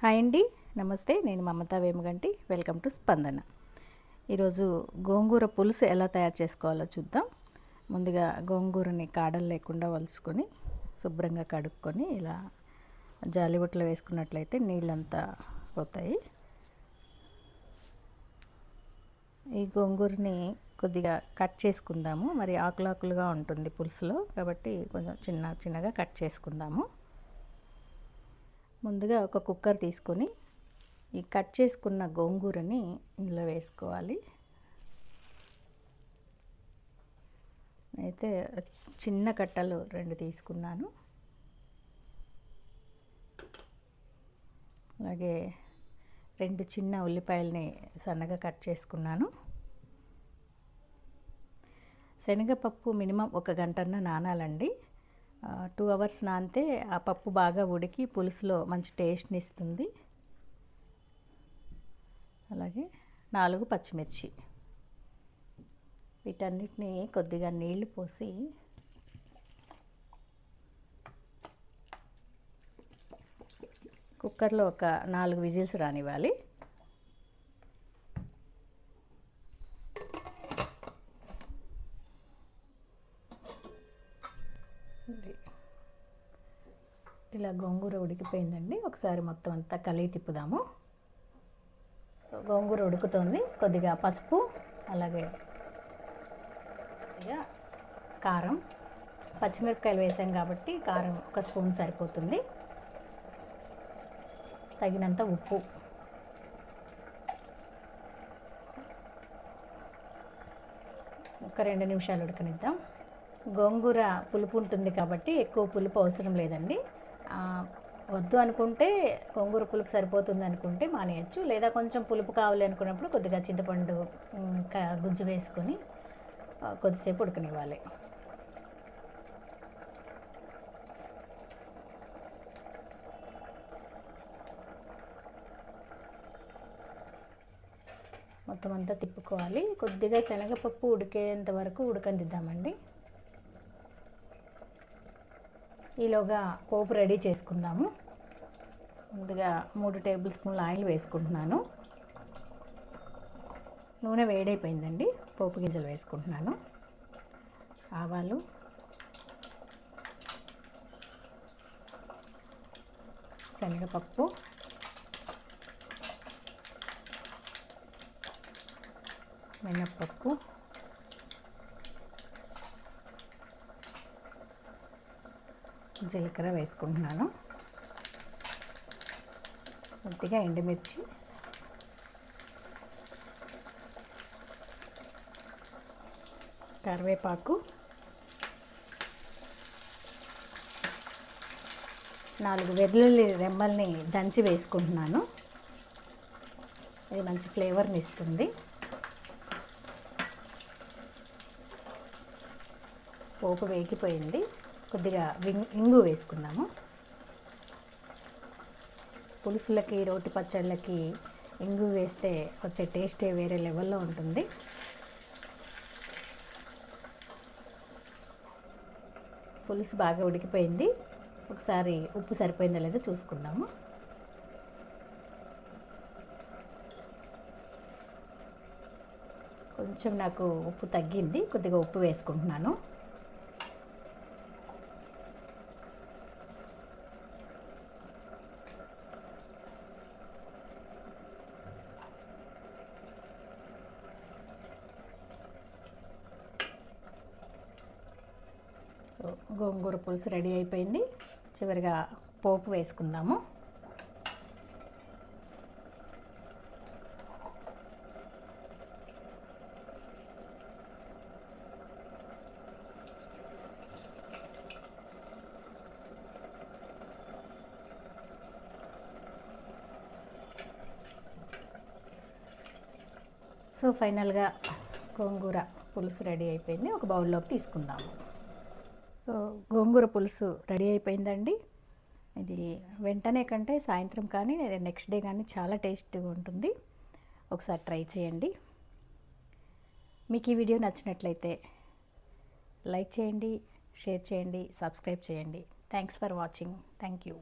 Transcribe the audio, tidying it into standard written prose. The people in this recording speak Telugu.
హాయ్ అండి, నమస్తే. నేను మమతా వేమగంటి. వెల్కమ్ టు స్పందన. ఈరోజు గోంగూర పులుసు ఎలా తయారు చేసుకోవాలో చూద్దాం. ముందుగా గోంగూరని కాడలు లేకుండా వలుచుకొని శుభ్రంగా కడుక్కొని ఇలా జాలిబుట్టలో వేసుకున్నట్లయితే నీళ్ళంతా పోతాయి. ఈ గోంగూరని కొద్దిగా కట్ చేసుకుందాము. మరి ఆకులాకులుగా ఉంటుంది పులుసులో, కాబట్టి కొంచెం చిన్నగా కట్ చేసుకుందాము. ముందుగా ఒక కుక్కర్ తీసుకొని ఈ కట్ చేసుకున్న గోంగూరని ఇందులో వేసుకోవాలి. అయితే చిన్న కట్టలు 2 తీసుకున్నాను. అలాగే 2 చిన్న ఉల్లిపాయలని సన్నగా కట్ చేసుకున్నాను. శనగపప్పు మినిమం 1 గంటన్న నానాలండి. 2 అవర్స్ నానితే ఆ పప్పు బాగా ఉడికి పులుసులో మంచి టేస్ట్ని ఇస్తుంది. అలాగే 4 పచ్చిమిర్చి, వీటన్నిటిని కొద్దిగా నీళ్లు పోసి కుక్కర్లో ఒక 4 విజిల్స్ రానివ్వాలి. ఇలా గోంగూర ఉడికిపోయిందండి. ఒకసారి మొత్తం అంతా కలిగి తిప్పుదాము. గోంగూర ఉడుకుతుంది. కొద్దిగా పసుపు, అలాగే కారం, పచ్చిమిరపకాయలు వేసాం కాబట్టి కారం 1 స్పూన్ సరిపోతుంది. తగినంత ఉప్పు, ఒక 2 నిమిషాలు ఉడకనిద్దాం. గోంగూర పులుపు ఉంటుంది కాబట్టి ఎక్కువ పులుపు అవసరం లేదండి. వద్దు అనుకుంటే గోంగూర పులుపు సరిపోతుంది అనుకుంటే మానేయచ్చు, లేదా కొంచెం పులుపు కావాలి అనుకున్నప్పుడు కొద్దిగా చింతపండు గుజ్జు వేసుకొని కొద్దిసేపు ఉడకనివ్వాలి. మొత్తం అంతా తిప్పుకోవాలి. కొద్దిగా శనగపప్పు ఉడికేంత వరకు ఉడకనిద్దామండి. ఈలోగా పోపు రెడీ చేసుకుందాము. ముందుగా 3 టేబుల్ స్పూన్ల ఆయిల్ వేసుకుంటున్నాను. నూనె వేడైపోయిందండి. పోపు గింజలు వేసుకుంటున్నాను. ఆవాలు, శనగపప్పు, మినప్పప్పు, జీలకర్ర వేసుకుంటున్నాను. కొద్దిగా ఎండుమిర్చి, కరివేపాకు, 4 వెల్లుల్లి రెమ్మల్ని దంచి వేసుకుంటున్నాను. ఇది మంచి ఫ్లేవర్ని ఇస్తుంది. పోపు వేగిపోయింది. కొద్దిగా ఇంగు వేసుకున్నాము. పులుసులకి, రోటి పచ్చళ్ళకి ఇంగు వేస్తే వచ్చే టేస్టే వేరే లెవెల్లో ఉంటుంది. పులుసు బాగా ఉడికిపోయింది. ఒకసారి ఉప్పు సరిపోయిందో లేదో చూసుకుందాము. కొంచెం నాకు ఉప్పు తగ్గింది. కొద్దిగా ఉప్పు వేసుకుంటున్నాను. గోంగూర పులుసు రెడీ అయిపోయింది. చివరిగా పోపు వేసుకుందాము. సో ఫైనల్గా గోంగూర పులుసు రెడీ అయిపోయింది. ఒక బౌల్లోకి తీసుకుందాము. సో గోంగూర పులుసు రెడీ అయిపోయిందండి. ఇది వెంటనే కంటే సాయంత్రం కానీ లేదా నెక్స్ట్ డే కానీ చాలా టేస్టీగా ఉంటుంది. ఒకసారి ట్రై చేయండి. మీకు ఈ వీడియో నచ్చినట్లయితే లైక్ చేయండి, షేర్ చేయండి, సబ్స్క్రైబ్ చేయండి. Thanks for watching. Thank you.